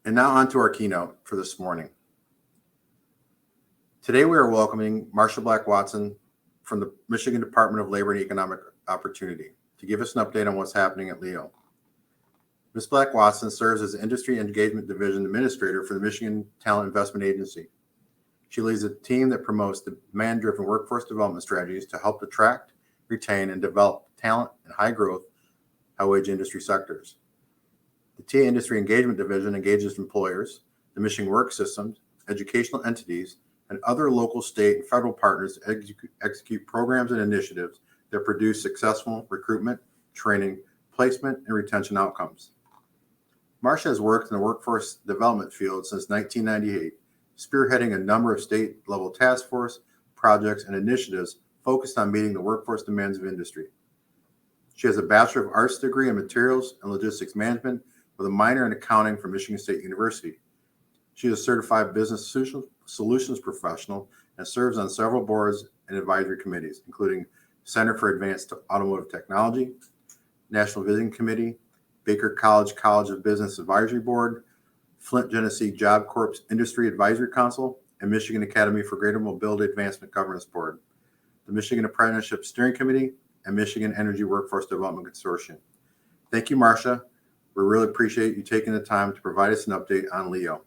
And now on to our keynote for this morning. Today we are welcoming Marcia Black-Watson from the Michigan Department of Labor and Economic Opportunity to give us an update on what's happening at LEO. Ms. Black-Watson serves as Industry Engagement Division Administrator for the Michigan Talent Investment Agency. She leads a team that promotes demand-driven workforce development strategies to help attract, retain, and develop talent in high-growth, high-wage industry sectors. The TA Industry Engagement Division engages employers, the Michigan work systems, educational entities, and other local, state, and federal partners to execute programs and initiatives that produce successful recruitment, training, placement, and retention outcomes. Marcia has worked in the workforce development field since 1998, spearheading a number of state-level task force projects and initiatives focused on meeting the workforce demands of industry. She has a Bachelor of Arts degree in Materials and Logistics Management with a minor in accounting from Michigan State University. She is a certified business solutions professional and serves on several boards and advisory committees, including Center for Advanced Automotive Technology, National Vision Committee, Baker College of Business Advisory Board, Flint, Genesee Job Corps Industry Advisory Council, and Michigan Academy for Greater Mobility Advancement Governance Board, the Michigan Apprenticeship Steering Committee, and Michigan Energy Workforce Development Consortium. Thank you, Marcia. We really appreciate you taking the time to provide us an update on LEO.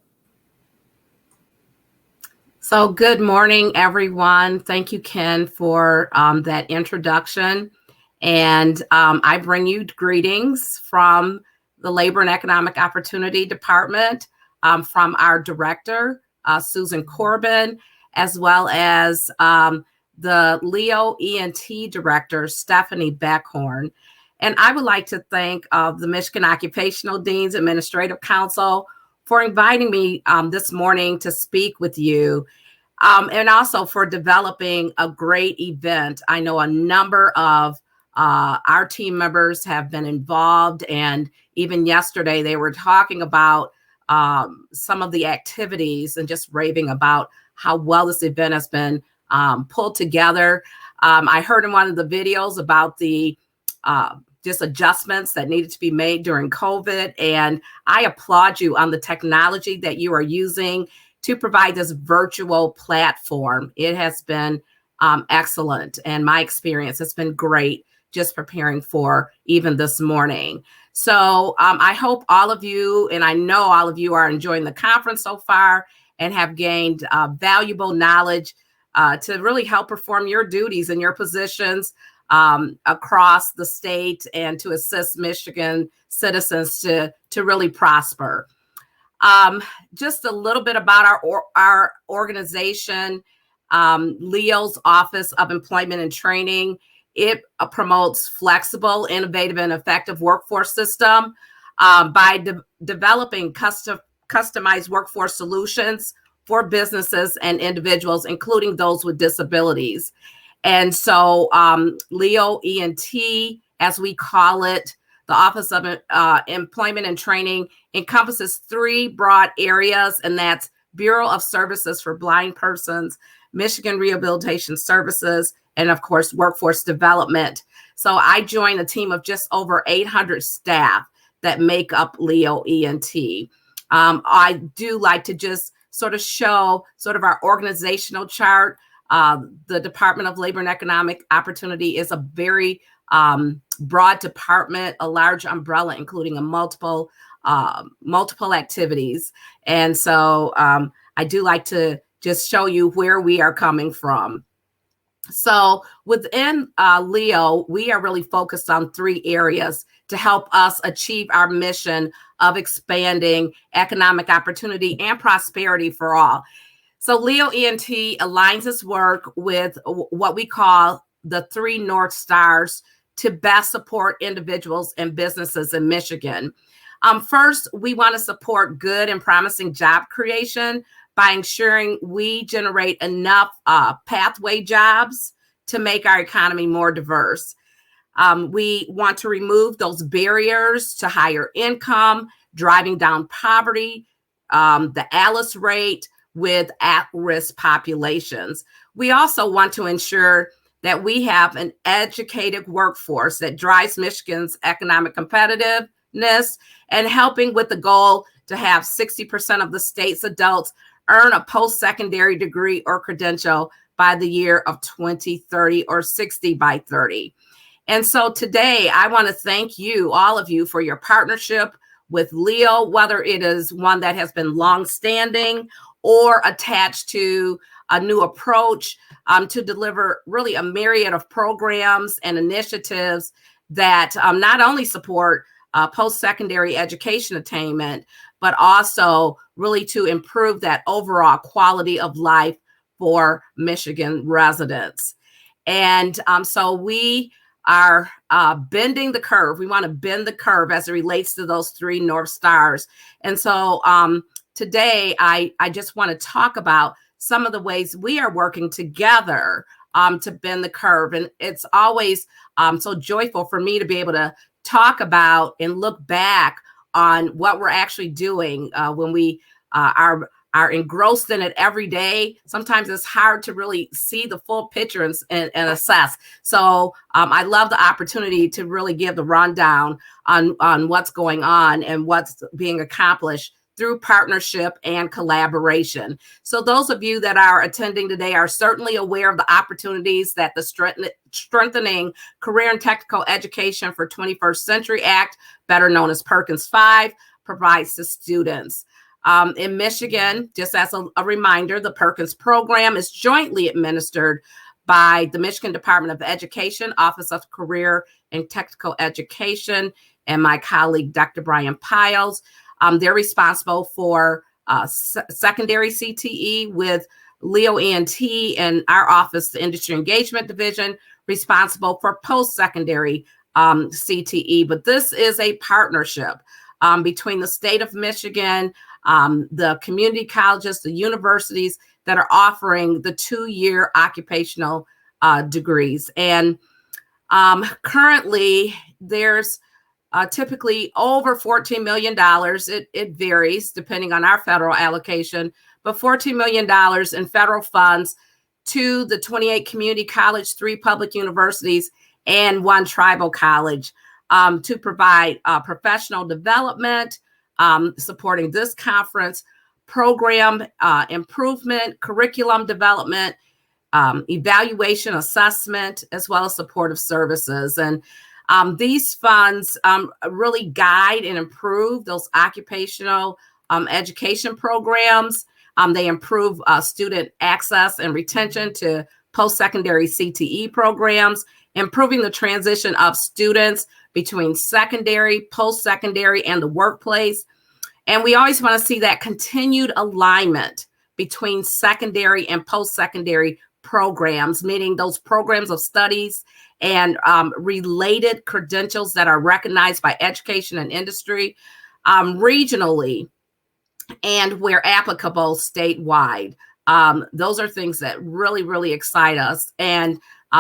So good morning, everyone. Thank you, Ken, for that introduction. And I bring you greetings from the Labor and Economic Opportunity Department, from our director, Susan Corbin, as well as the LEO ENT director, Stephanie Beckhorn. And I would like to thank the Michigan Occupational Deans Administrative Council for inviting me this morning to speak with you, and also for developing a great event. I know a number of our team members have been involved, and even yesterday they were talking about some of the activities and just raving about how well this event has been pulled together. I heard in one of the videos about the just adjustments that needed to be made during COVID. And I applaud you on the technology that you are using to provide this virtual platform. It has been excellent. And my experience has been great just preparing for even this morning. So I hope all of you, and I know all of you are enjoying the conference so far and have gained valuable knowledge to really help perform your duties and your positions across the state and to assist Michigan citizens to really prosper. Just a little bit about our organization, LEO's Office of Employment and Training. It promotes flexible, innovative, and effective workforce system by developing customized workforce solutions for businesses and individuals, including those with disabilities. And so LEO ENT, as we call it, the Office of Employment and Training, encompasses three broad areas, and that's Bureau of Services for Blind Persons, Michigan Rehabilitation Services, and of course, Workforce Development. So I join a team of just over 800 staff that make up LEO ENT. I do like to just sort of show sort of our organizational chart. The Department of Labor and Economic Opportunity is a very broad department, a large umbrella, including a multiple activities. And so I do like to just show you where we are coming from. So within LEO, we are really focused on three areas to help us achieve our mission of expanding economic opportunity and prosperity for all. So LEO ENT aligns its work with what we call the three North Stars to best support individuals and businesses in Michigan. First, we want to support good and promising job creation by ensuring we generate enough pathway jobs to make our economy more diverse. We want to remove those barriers to higher income, driving down poverty, the ALICE rate with at-risk populations. We also want to ensure that we have an educated workforce that drives Michigan's economic competitiveness and helping with the goal to have 60% of the state's adults earn a post-secondary degree or credential by the year of 2030, or 60 by 30. And so today I want to thank you, all of you, for your partnership with LEO, whether it is one that has been longstanding or attached to a new approach to deliver really a myriad of programs and initiatives that not only support post-secondary education attainment, but also really to improve that overall quality of life for Michigan residents. And so we are bending the curve. We want to bend the curve as it relates to those three North Stars. And so today, I just want to talk about some of the ways we are working together to bend the curve. And it's always so joyful for me to be able to talk about and look back on what we're actually doing when we are engrossed in it every day. Sometimes it's hard to really see the full picture and assess. So I love the opportunity to really give the rundown on what's going on and what's being accomplished through partnership and collaboration. So those of you that are attending today are certainly aware of the opportunities that the Strengthening Career and Technical Education for 21st Century Act, better known as Perkins 5, provides to students. In Michigan, just as a reminder, the Perkins program is jointly administered by the Michigan Department of Education, Office of Career and Technical Education, and my colleague, Dr. Brian Piles. They're responsible for secondary CTE, with Leo ENT and our office, the Industry Engagement Division, responsible for post-secondary CTE. But this is a partnership between the state of Michigan, the community colleges, the universities that are offering the 2-year occupational degrees. And currently, there's typically over $14 million. It varies depending on our federal allocation, but $14 million in federal funds to the 28 community college, 3 public universities, and 1 tribal college to provide professional development, supporting this conference, program improvement, curriculum development, evaluation, assessment, as well as supportive services. And these funds really guide and improve those occupational education programs. They improve student access and retention to post-secondary CTE programs, improving the transition of students between secondary, post-secondary, and the workplace. And we always want to see that continued alignment between secondary and post-secondary programs, meaning those programs of studies and related credentials that are recognized by education and industry regionally, and where applicable statewide. Those are things that really, really excite us. And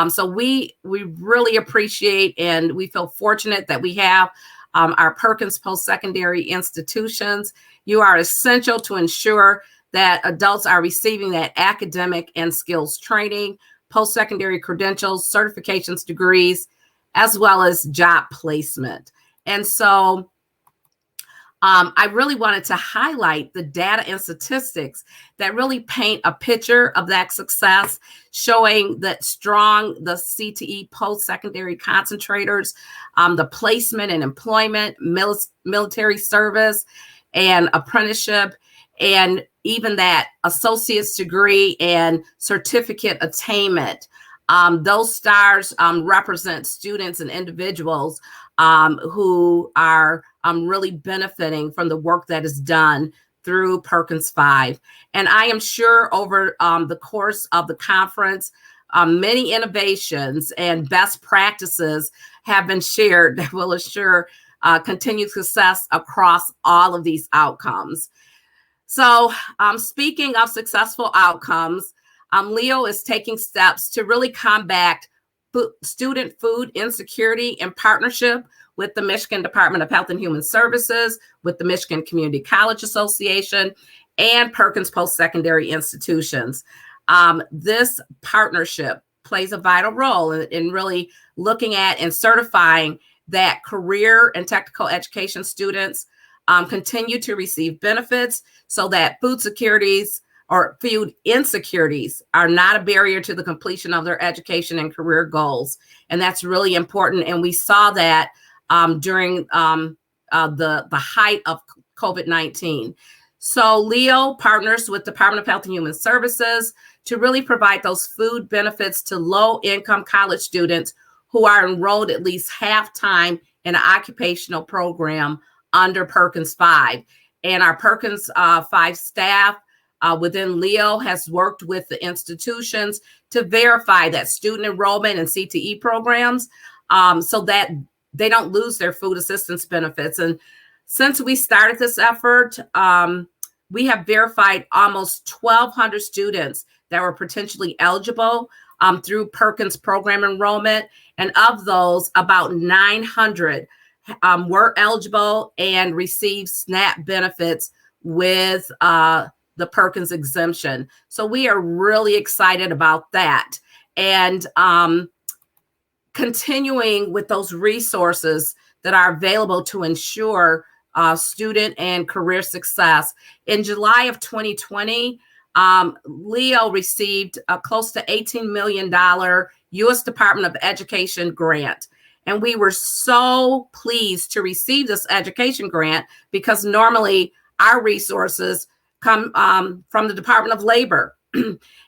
so we really appreciate and we feel fortunate that we have our Perkins post-secondary institutions. You are essential to ensure that adults are receiving that academic and skills training, post-secondary credentials, certifications, degrees, as well as job placement. And so I really wanted to highlight the data and statistics that really paint a picture of that success, showing that strong, the CTE post-secondary concentrators, the placement and employment, military service, and apprenticeship, and even that associate's degree and certificate attainment. Those stars represent students and individuals who are really benefiting from the work that is done through Perkins 5. And I am sure over the course of the conference, many innovations and best practices have been shared that will assure continued success across all of these outcomes. So speaking of successful outcomes, Leo is taking steps to really combat student food insecurity in partnership with the Michigan Department of Health and Human Services, with the Michigan Community College Association, and Perkins Post-Secondary Institutions. This partnership plays a vital role in really looking at and certifying that career and technical education students continue to receive benefits so that food securities or food insecurities are not a barrier to the completion of their education and career goals. And that's really important. And we saw that during the height of COVID-19. So Leo partners with Department of Health and Human Services to really provide those food benefits to low-income college students who are enrolled at least half-time in an occupational program under Perkins 5. And our Perkins 5 staff within Leo has worked with the institutions to verify that student enrollment in CTE programs so that they don't lose their food assistance benefits. And since we started this effort, we have verified almost 1,200 students that were potentially eligible through Perkins program enrollment. And of those, about 900 were eligible and received SNAP benefits with the Perkins exemption. So we are really excited about that. And continuing with those resources that are available to ensure student and career success. In July of 2020, Leo received a close to $18 million U.S. Department of Education grant. And we were so pleased to receive this education grant because normally our resources come from the Department of Labor.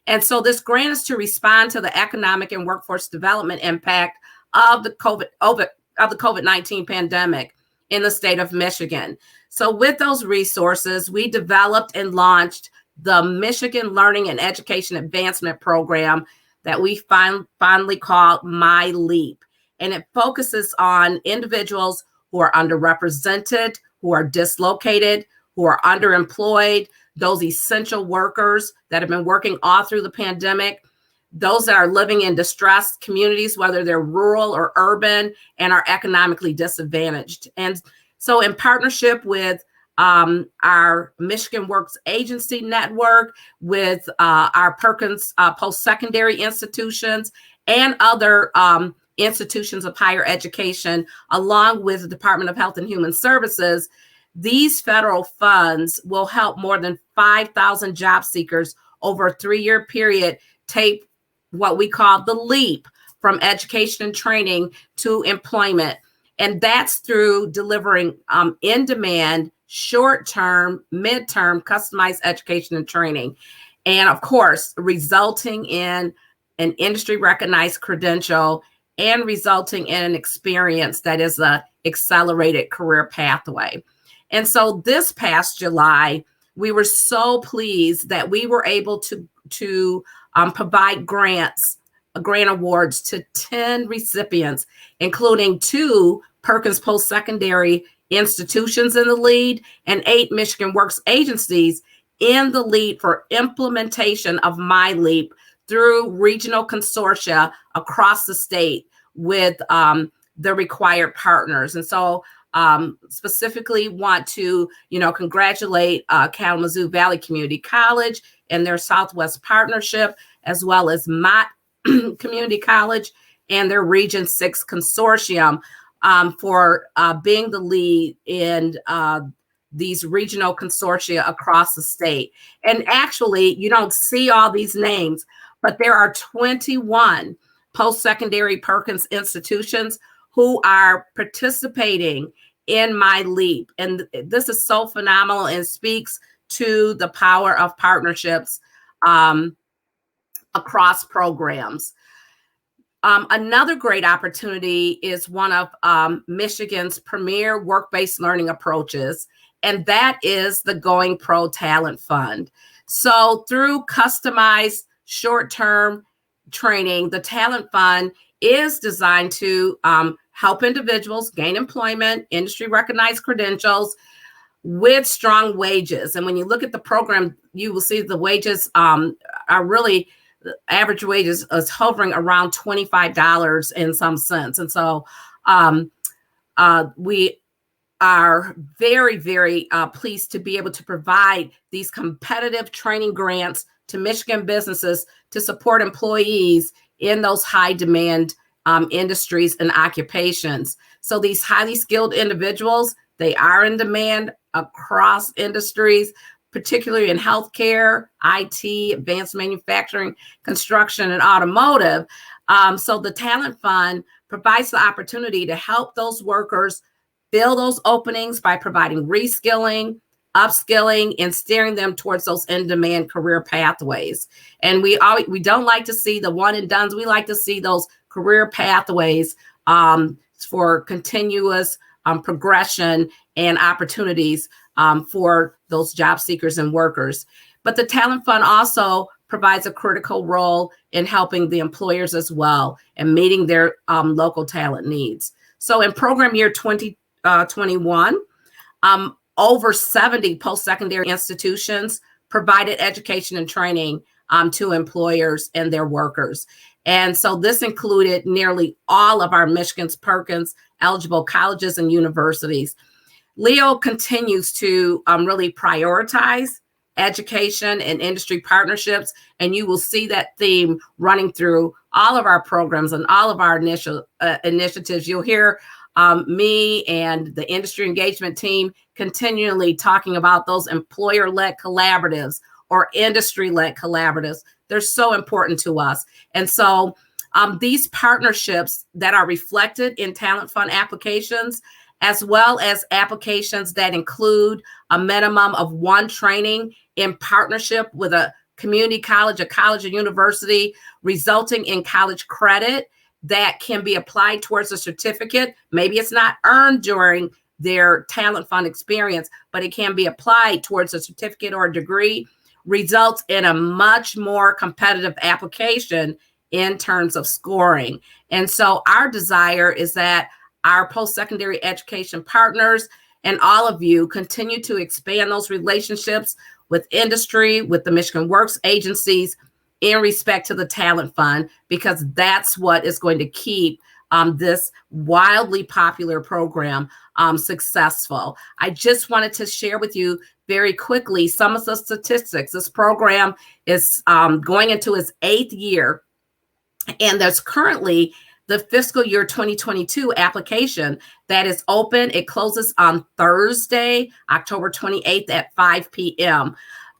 And so this grant is to respond to the economic and workforce development impact of the COVID-19 pandemic in the state of Michigan. So with those resources, we developed and launched the Michigan Learning and Education Advancement Program that we fondly call My Leap. And it focuses on individuals who are underrepresented, who are dislocated, who are underemployed, those essential workers that have been working all through the pandemic, those that are living in distressed communities, whether they're rural or urban and are economically disadvantaged. And so in partnership with our Michigan Works Agency Network, with our Perkins post-secondary institutions and other institutions of higher education, along with the Department of Health and Human Services, these federal funds will help more than 5,000 job seekers over a 3-year period take what we call the leap from education and training to employment. And that's through delivering in-demand, short-term, mid-term, customized education and training. And of course, resulting in an industry-recognized credential and resulting in an experience that is an accelerated career pathway. And so this past July, we were so pleased that we were able to provide grant awards to 10 recipients, including 2 Perkins post-secondary institutions in the lead and 8 Michigan Works agencies in the lead for implementation of My Leap through regional consortia across the state with the required partners. And so specifically want to, congratulate Kalamazoo Valley Community College and their Southwest Partnership, as well as Mott Community College and their Region 6 Consortium for being the lead in these regional consortia across the state. And actually, you don't see all these names, but there are 21 post-secondary Perkins institutions who are participating in My Leap. And this is so phenomenal and speaks to the power of partnerships across programs. Another great opportunity is one of Michigan's premier work-based learning approaches, and that is the Going Pro Talent Fund. So through customized short-term training, the Talent Fund is designed to help individuals gain employment, industry-recognized credentials with strong wages. And when you look at the program, you will see the wages are really, the average wages is hovering around $25 in some sense. And so we are very, very pleased to be able to provide these competitive training grants to Michigan businesses to support employees in those high demand industries and occupations. So these highly skilled individuals, they are in demand across industries, particularly in healthcare, IT, advanced manufacturing, construction, and automotive. So the Talent Fund provides the opportunity to help those workers fill those openings by providing reskilling, upskilling, and steering them towards those in-demand career pathways. And we don't like to see the one and dones. We like to see those career pathways for continuous progression and opportunities for those job seekers and workers. But the Talent Fund also provides a critical role in helping the employers as well and meeting their local talent needs. So in program year 2021, over 70 post-secondary institutions provided education and training to employers and their workers. And so this included nearly all of our Michigan's Perkins eligible colleges and universities. Leo continues to really prioritize education and industry partnerships, and you will see that theme running through all of our programs and all of our initiatives. You'll hear me and the industry engagement team continually talking about those employer-led collaboratives or industry-led collaboratives. They're so important to us. And so these partnerships that are reflected in Talent Fund applications, as well as applications that include a minimum of one training in partnership with a community college, a college or university, resulting in college credit that can be applied towards a certificate. Maybe it's not earned during their Talent Fund experience, but it can be applied towards a certificate or a degree, results in a much more competitive application in terms of scoring. And so our desire is that our post-secondary education partners and all of you continue to expand those relationships with industry, with the Michigan Works agencies in respect to the Talent Fund, because that's what is going to keep this wildly popular program successful. I just wanted to share with you very quickly some of the statistics. This program is going into its 8th year, and there's currently the fiscal year 2022 application that is open. It closes on Thursday, October 28th at 5 p.m.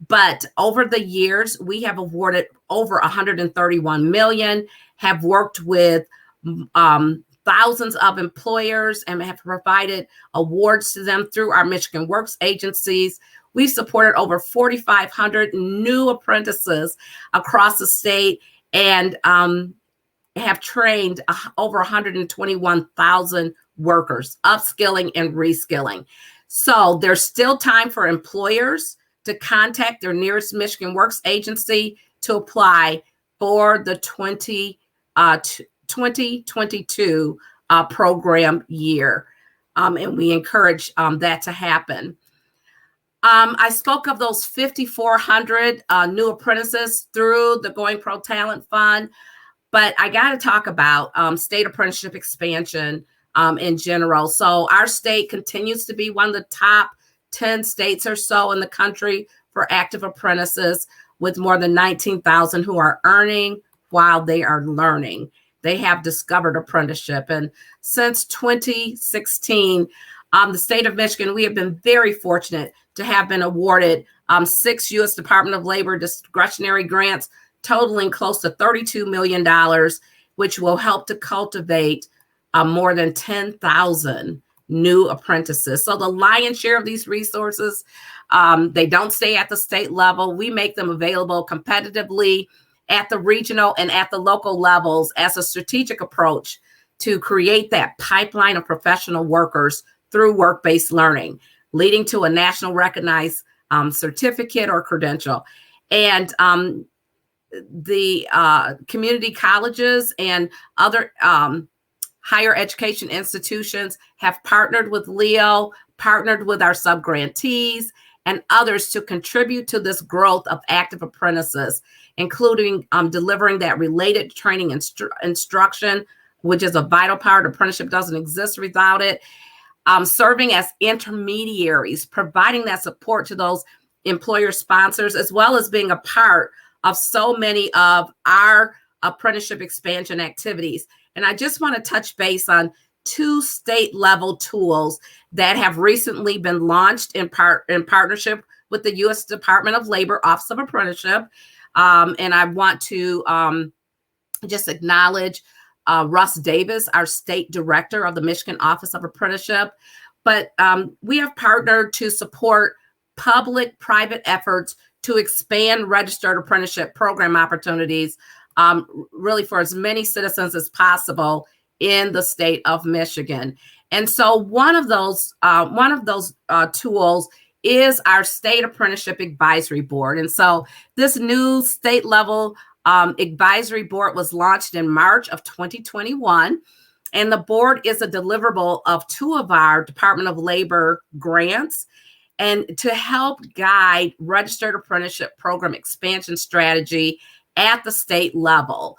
But over the years, we have awarded over 131 million, have worked with thousands of employers and have provided awards to them through our Michigan Works agencies. We've supported over 4,500 new apprentices across the state and have trained over 121,000 workers, upskilling and reskilling. So there's still time for employers to contact their nearest Michigan Works agency to apply for the 2022 program year. And we encourage that to happen. I spoke of those 5,400 new apprentices through the Going Pro Talent Fund, but I got to talk about state apprenticeship expansion in general. So our state continues to be one of the top 10 states or so in the country for active apprentices, with more than 19,000 who are earning while they are learning. They have discovered apprenticeship. And since 2016, the state of Michigan, we have been very fortunate to have been awarded 6 U.S. Department of Labor discretionary grants totaling close to $32 million, which will help to cultivate more than 10,000 new apprentices. So the lion's share of these resources, they don't stay at the state level. We make them available competitively at the regional and at the local levels as a strategic approach to create that pipeline of professional workers through work-based learning, leading to a national recognized certificate or credential. And the community colleges and other higher education institutions have partnered with Leo, partnered with our subgrantees and others to contribute to this growth of active apprentices, including delivering that related training instruction, which is a vital part. Apprenticeship doesn't exist without it. Serving as intermediaries, providing that support to those employer sponsors, as well as being a part of so many of our apprenticeship expansion activities. And I just want to touch base on 2 state-level tools that have recently been launched in partnership with the U.S. Department of Labor Office of Apprenticeship. And I want to just acknowledge Russ Davis, our state director of the Michigan Office of Apprenticeship. But we have partnered to support public-private efforts to expand registered apprenticeship program opportunities, really for as many citizens as possible in the state of Michigan. And so one of those tools is our State Apprenticeship Advisory Board. And so this new state level advisory board was launched in March of 2021. And the board is a deliverable of 2 of our Department of Labor grants, and to help guide registered apprenticeship program expansion strategy at the state level.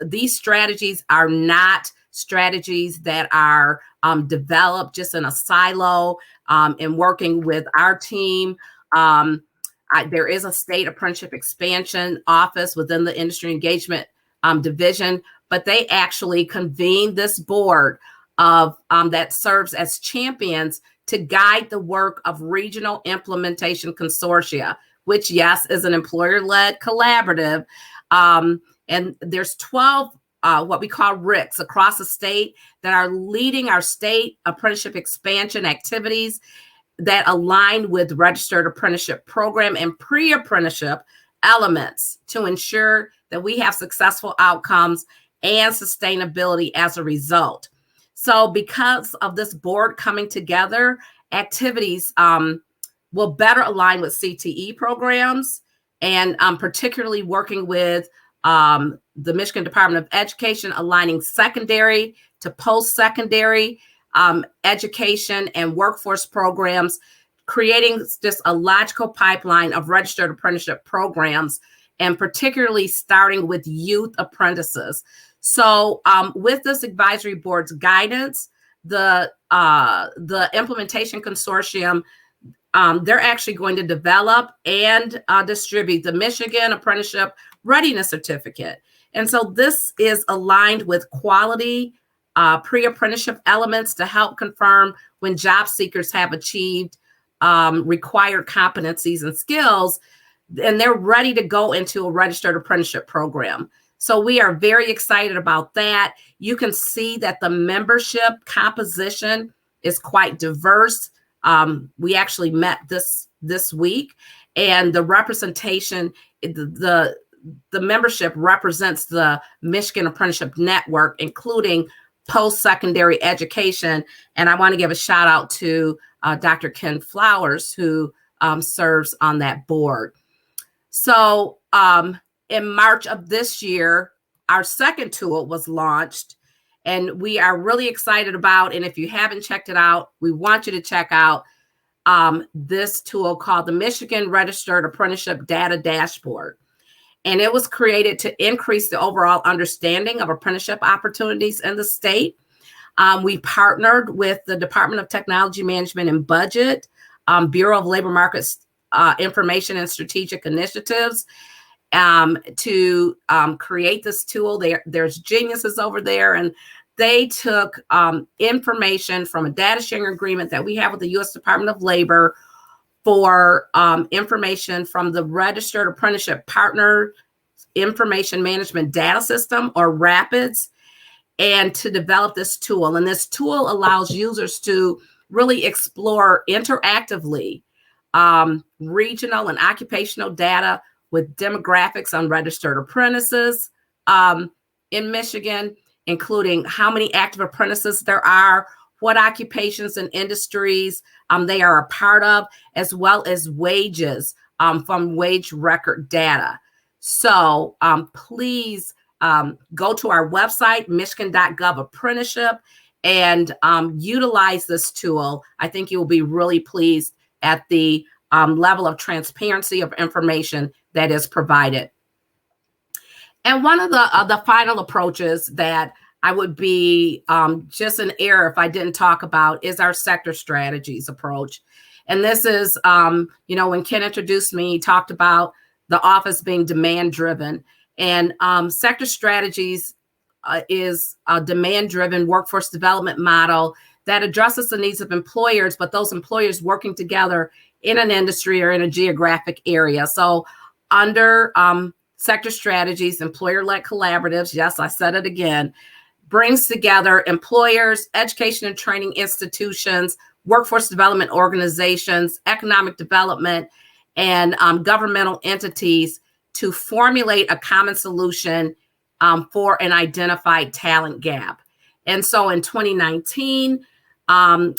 These strategies are not strategies that are developed just in a silo and working with our team. There is a state apprenticeship expansion office within the industry engagement division, but they actually convene this board of that serves as champions to guide the work of regional implementation consortia, which, yes, is an employer-led collaborative. And there's 12 what we call RICs across the state that are leading our state apprenticeship expansion activities that align with registered apprenticeship program and pre-apprenticeship elements to ensure that we have successful outcomes and sustainability as a result. So because of this board coming together, activities will better align with CTE programs, and particularly working with the Michigan Department of Education, aligning secondary to post-secondary education and workforce programs, creating just a logical pipeline of registered apprenticeship programs, and particularly starting with youth apprentices. So with this advisory board's guidance, the implementation consortium, they're actually going to develop and distribute the Michigan Apprenticeship Readiness Certificate. And so this is aligned with quality pre-apprenticeship elements to help confirm when job seekers have achieved required competencies and skills, and they're ready to go into a registered apprenticeship program. So we are very excited about that. You can see that the membership composition is quite diverse. We actually met this week, and the representation, the membership represents the Michigan Apprenticeship Network, including post-secondary education. And I want to give a shout out to Dr. Ken Flowers, who serves on that board. So in March of this year, our second tool was launched, and we are really excited about, and if you haven't checked it out, we want you to check out this tool called the Michigan Registered Apprenticeship Data Dashboard. And it was created to increase the overall understanding of apprenticeship opportunities in the state. We partnered with the Department of Technology Management and Budget, Bureau of Labor Markets Information and Strategic Initiatives to create this tool. There's geniuses over there, and they took information from a data sharing agreement that we have with the U.S. Department of Labor for information from the Registered Apprenticeship Partner Information Management Data System, or RAPIDS, and to develop this tool. And this tool allows users to really explore interactively regional and occupational data with demographics on registered apprentices in Michigan, including how many active apprentices there are, what occupations and industries they are a part of, as well as wages from wage record data. So please go to our website, michigan.gov apprenticeship, and utilize this tool. I think you will be really pleased at the level of transparency of information that is provided. And one of the final approaches that I would be just an error if I didn't talk about is our sector strategies approach. And this is, when Ken introduced me, he talked about the office being demand driven. And sector strategies is a demand-driven workforce development model that addresses the needs of employers, but those employers working together in an industry or in a geographic area. So under sector strategies, employer-led collaboratives, yes, I said it again, brings together employers, education and training institutions, workforce development organizations, economic development, and governmental entities to formulate a common solution for an identified talent gap. And so in 2019,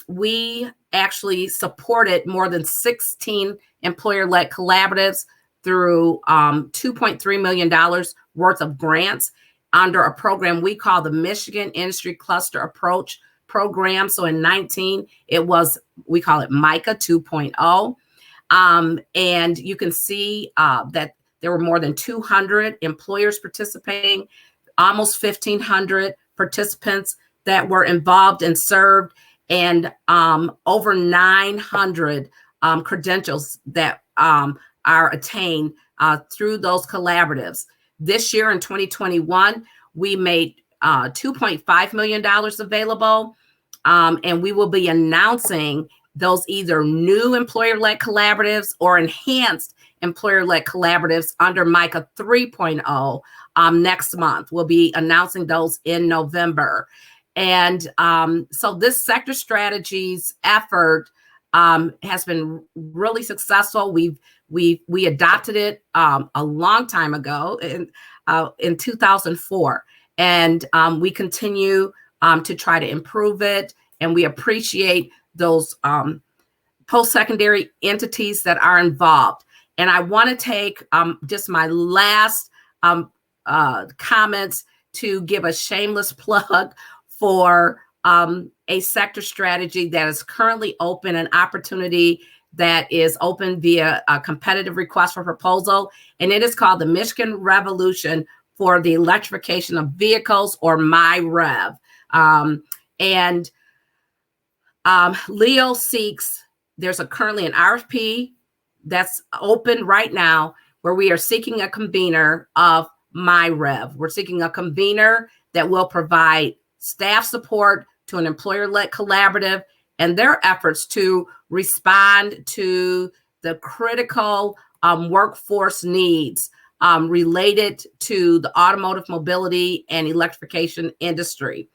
we actually supported more than 16 employer-led collaboratives through $2.3 million worth of grants under a program we call the Michigan Industry Cluster Approach Program. So in 19, we call it MICA 2.0. And you can see that there were more than 200 employers participating, almost 1,500 participants that were involved and served, and over 900 credentials that are attained through those collaboratives. This year in 2021, we made $2.5 million available, and we will be announcing those either new employer-led collaboratives or enhanced employer-led collaboratives under MICA 3.0 next month. We'll be announcing those in November. And so this sector strategies effort has been really successful. We adopted it a long time ago in 2004, and we continue to try to improve it. And we appreciate those post-secondary entities that are involved. And I want to take just my last comments to give a shameless plug for a sector strategy that is currently open, an opportunity that is open via a competitive request for proposal. And it is called the Michigan Revolution for the Electrification of Vehicles, or MyRev. And Leo seeks, there's currently an RFP that's open right now where we are seeking a convener of MyRev. We're seeking a convener that will provide staff support to an employer-led collaborative and their efforts to respond to the critical workforce needs related to the automotive mobility and electrification industry.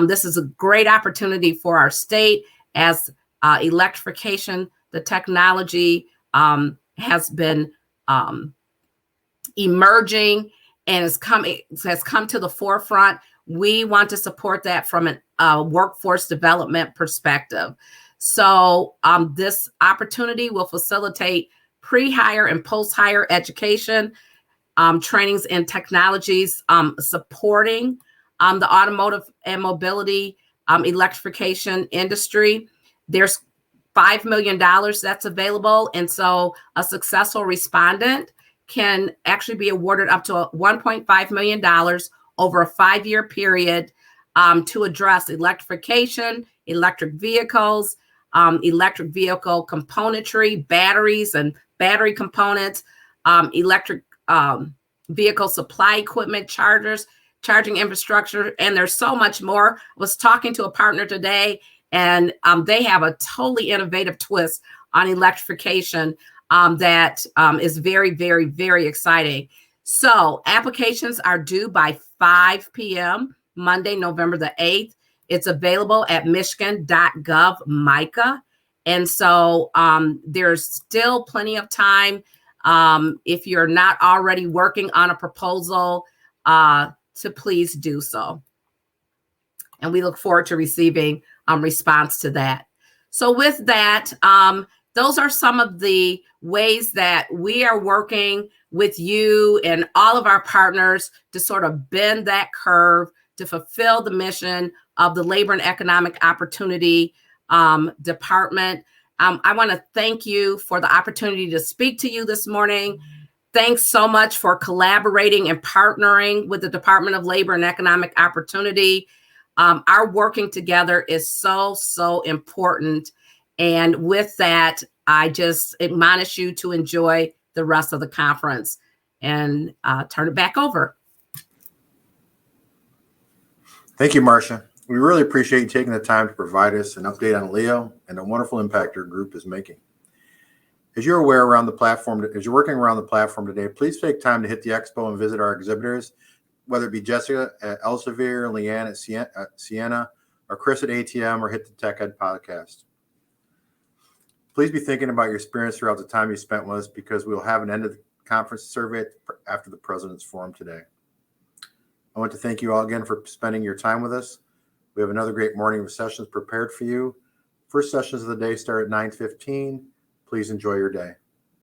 This is a great opportunity for our state as electrification, the technology has been emerging and has come to the forefront. We want to support that from a workforce development perspective. So this opportunity will facilitate pre-hire and post-hire education, trainings and technologies supporting the automotive and mobility electrification industry. There's $5 million that's available. And so a successful respondent can actually be awarded up to $1.5 million over a 5-year period to address electrification, electric vehicles, electric vehicle componentry, batteries and battery components, electric vehicle supply equipment, chargers, charging infrastructure, and there's so much more. I was talking to a partner today, and they have a totally innovative twist on electrification that is very, very, very exciting. So applications are due by 5 p.m. Monday, November the 8th. It's available at michigan.gov MICA. And so there's still plenty of time if you're not already working on a proposal to please do so. And we look forward to receiving response to that. So with that, those are some of the ways that we are working with you and all of our partners to sort of bend that curve to fulfill the mission of the Labor and Economic Opportunity Department. I want to thank you for the opportunity to speak to you this morning. Thanks so much for collaborating and partnering with the Department of Labor and Economic Opportunity. Our working together is so, so important. And with that, I just admonish you to enjoy the rest of the conference and turn it back over. Thank you, Marcia. We really appreciate you taking the time to provide us an update on Leo and the wonderful impact your group is making. As you're working around the platform today, please take time to hit the expo and visit our exhibitors, whether it be Jessica at Elsevier, Leanne at Siena, or Chris at ATM, or hit the Tech Ed podcast. Please be thinking about your experience throughout the time you spent with us, because we will have an end of the conference survey after the President's Forum today. I want to thank you all again for spending your time with us. We have another great morning of sessions prepared for you. First sessions of the day start at 9:15. Please enjoy your day.